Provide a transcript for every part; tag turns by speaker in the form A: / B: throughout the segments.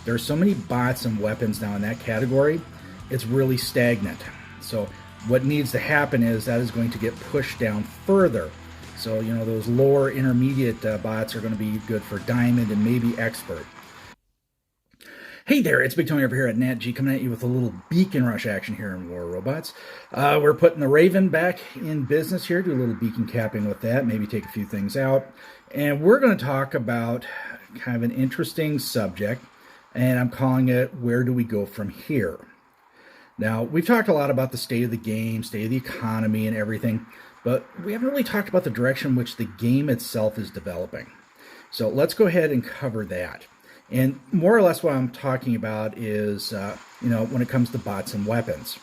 A: There are so many bots and weapons now in that category, it's really stagnant. So what needs to happen is that is going to get pushed down further. So, those lower intermediate bots are going to be good for Diamond and maybe Expert. Hey there, it's Big Tony over here at NatG coming at you with a little beacon rush action here in War Robots. We're putting the Raven back in business here, do a little beacon capping with that, maybe take a few things out. And we're going to talk about kind of an interesting subject, and I'm calling it, where do we go from here? Now, we've talked a lot about the state of the game, state of the economy and everything, but we haven't really talked about the direction in which the game itself is developing. So let's go ahead and cover that. And more or less what I'm talking about is, when it comes to bots and weapons.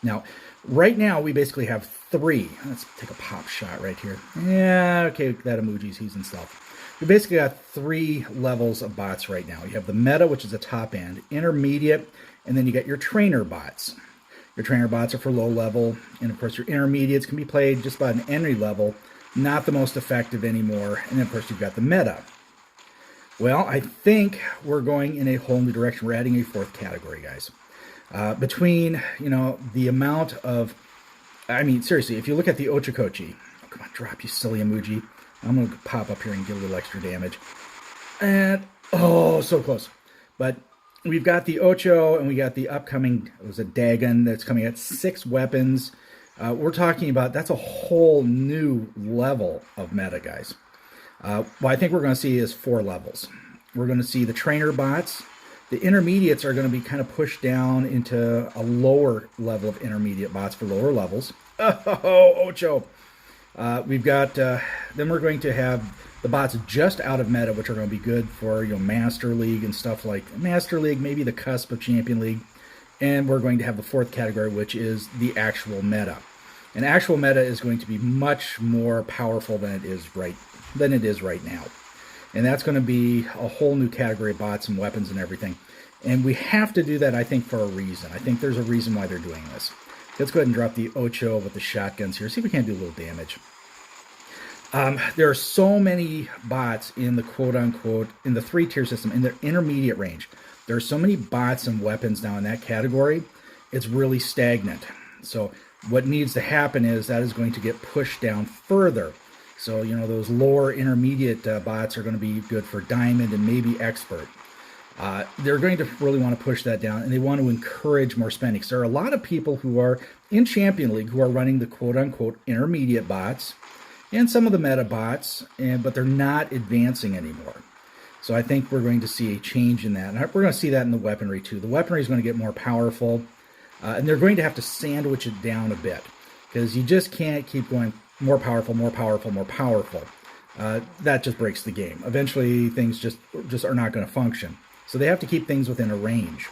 A: Now, right now, we basically have three. Let's take a pop shot right here. Yeah, okay, that emoji's using stuff. We basically got three levels of bots right now. You have the meta, which is the top end, intermediate, and then you get your trainer bots. Your trainer bots are for low level, and of course your intermediates can be played just about an entry level, not the most effective anymore, and then of course you've got the meta. Well, I think we're going in a whole new direction. We're adding a fourth category, guys. Between, the amount of, seriously, if you look at the Ochakochi, oh, come on, drop, you silly emoji. I'm going to pop up here and get a little extra damage. And, oh, so close. But we've got the Ocho, and we got the upcoming, it was a Dagon that's coming at 6 weapons. We're talking about, that's a whole new level of meta, guys. What I think we're going to see is 4 levels. We're going to see the trainer bots. The intermediates are going to be kind of pushed down into a lower level of intermediate bots for lower levels. Oh, Ocho. We've got, then we're going to have the bots just out of meta, which are going to be good for, Master League and stuff like Master League, maybe the cusp of Champion League. And we're going to have the fourth category, which is the actual meta. And actual meta is going to be much more powerful than it is right now. And that's going to be a whole new category of bots and weapons and everything. And we have to do that, I think, for a reason. I think there's a reason why they're doing this. Let's go ahead and drop the Ocho with the shotguns here. See if we can't do a little damage. There are so many bots in the quote-unquote, in the 3-tier system, in the intermediate range. There are so many bots and weapons now in that category, it's really stagnant. So what needs to happen is that is going to get pushed down further. So, those lower intermediate bots are going to be good for Diamond and maybe Expert. They're going to really want to push that down, and they want to encourage more spending. So there are a lot of people who are in Champion League who are running the quote-unquote intermediate bots and some of the meta bots, but they're not advancing anymore. So I think we're going to see a change in that. And we're going to see that in the weaponry too. The weaponry is going to get more powerful, and they're going to have to sandwich it down a bit, because you just can't keep going more powerful, more powerful, more powerful. That just breaks the game. Eventually, things just are not going to function. So they have to keep things within a range.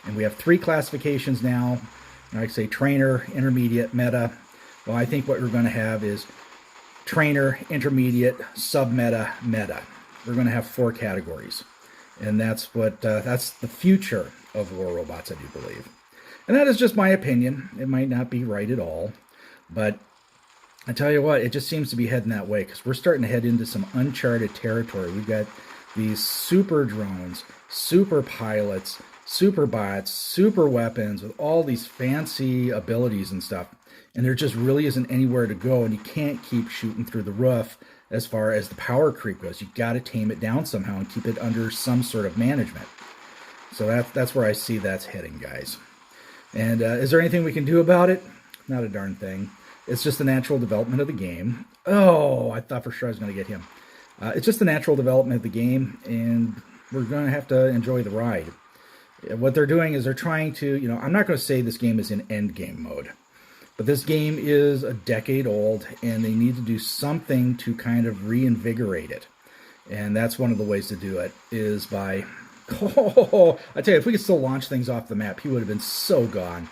A: And we have 3 classifications now. Like I say, trainer, intermediate, meta. Well, I think what we're going to have is trainer, intermediate, sub-meta, meta. We're going to have 4 categories. And that's what that's the future of War Robots, I do believe. And that is just my opinion. It might not be right at all. But I tell you what, it just seems to be heading that way, because we're starting to head into some uncharted territory. We've got these super drones, super pilots, super bots, super weapons with all these fancy abilities and stuff. And there just really isn't anywhere to go, and you can't keep shooting through the roof as far as the power creep goes. You've got to tame it down somehow and keep it under some sort of management. So that's where I see that's heading, guys. And is there anything we can do about it? Not a darn thing. It's just the natural development of the game. Oh, I thought for sure I was going to get him. It's just the natural development of the game, and we're going to have to enjoy the ride. What they're doing is they're trying to, I'm not going to say this game is in end game mode, but this game is a decade old, and they need to do something to kind of reinvigorate it. And that's one of the ways to do it, is by, I tell you, if we could still launch things off the map, he would have been so gone.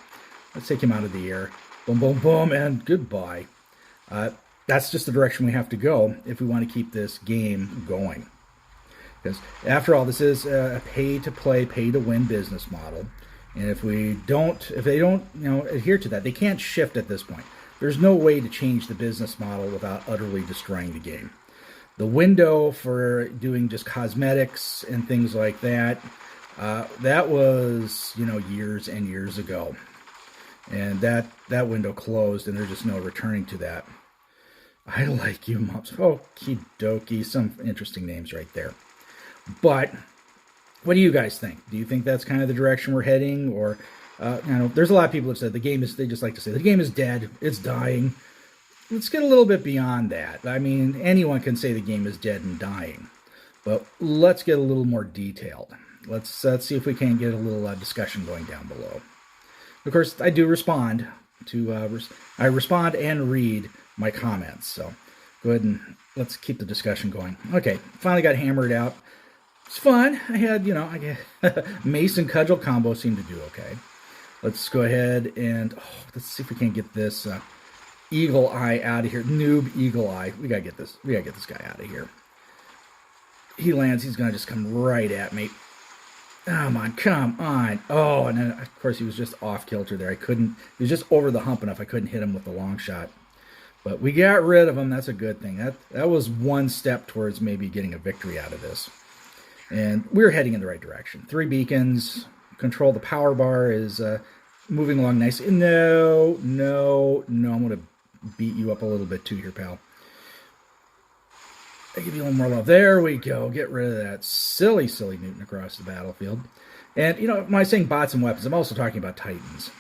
A: Let's take him out of the air. Boom, boom, boom, and goodbye. That's just the direction we have to go if we want to keep this game going. Because after all, this is a pay-to-play, pay-to-win business model. And if they don't adhere to that, they can't shift at this point. There's no way to change the business model without utterly destroying the game. The window for doing just cosmetics and things like that, That was, years and years ago. And that window closed, and there's just no returning to that. I like you, mops. Okie dokie. Some interesting names right there. But what do you guys think? Do you think that's kind of the direction we're heading? Or, there's a lot of people that said they just like to say the game is dead. It's dying. Let's get a little bit beyond that. I mean, anyone can say the game is dead and dying. But let's get a little more detailed. Let's see if we can get a little discussion going down below. Of course, I do respond to, I respond and read my comments. So go ahead and let's keep the discussion going. Okay, finally got hammered out. It's fun. I had, mace and cudgel combo seemed to do okay. Let's go ahead and let's see if we can get this eagle eye out of here. Noob eagle eye. We gotta get this guy out of here. He lands. He's gonna just come right at me. Come on. Oh, and then, of course, he was just off kilter there. He was just over the hump enough. I couldn't hit him with the long shot. But we got rid of him. That's a good thing. That was one step towards maybe getting a victory out of this. And we're heading in the right direction. 3 beacons. Control the power bar is moving along nicely. No. I'm going to beat you up a little bit too here, pal. I give you a little more love. There we go. Get rid of that silly Newton across the battlefield. And, when I saying bots and weapons, I'm also talking about Titans.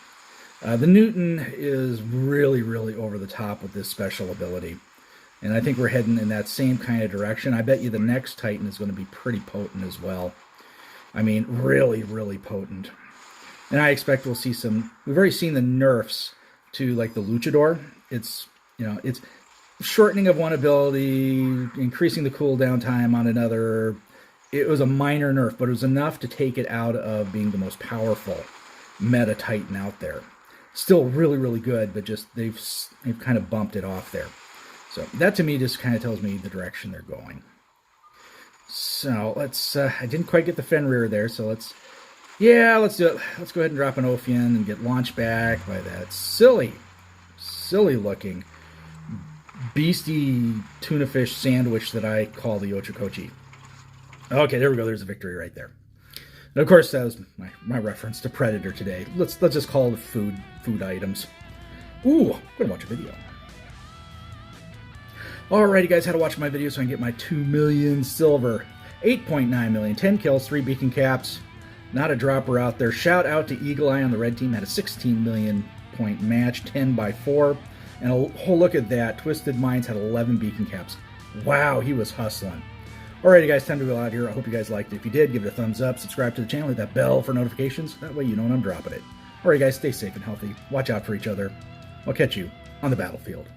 A: The Newton is really, really over the top with this special ability. And I think we're heading in that same kind of direction. I bet you the next Titan is going to be pretty potent as well. I mean, really, really potent. And I expect we'll see we've already seen the nerfs to, like, the Luchador. It's shortening of one ability, increasing the cooldown time on another. It was a minor nerf, but it was enough to take it out of being the most powerful meta Titan out there. Still really, really good, but just they've kind of bumped it off there. So that to me just kind of tells me the direction they're going. So let's, I didn't quite get the Fenrir there, so let's do it. Let's go ahead and drop an Ophion and get launched back by that silly looking beastie tuna fish sandwich that I call the Ochokochi. Okay, there we go. There's a victory right there. And of course, that was my reference to Predator today. Let's just call it food items. Ooh, I'm gonna watch a video. Alrighty, guys, how to watch my video so I can get my 2 million silver, 8.9 million, 10 kills, 3 beacon caps. Not a dropper out there. Shout out to Eagle Eye on the red team. Had a 16 million point match, 10x4. And a look at that. Twisted Minds had 11 beacon caps. Wow, he was hustling. Alrighty, guys, time to go out here. I hope you guys liked it. If you did, give it a thumbs up. Subscribe to the channel. Hit that bell for notifications. That way you know when I'm dropping it. Alright, guys, stay safe and healthy. Watch out for each other. I'll catch you on the battlefield.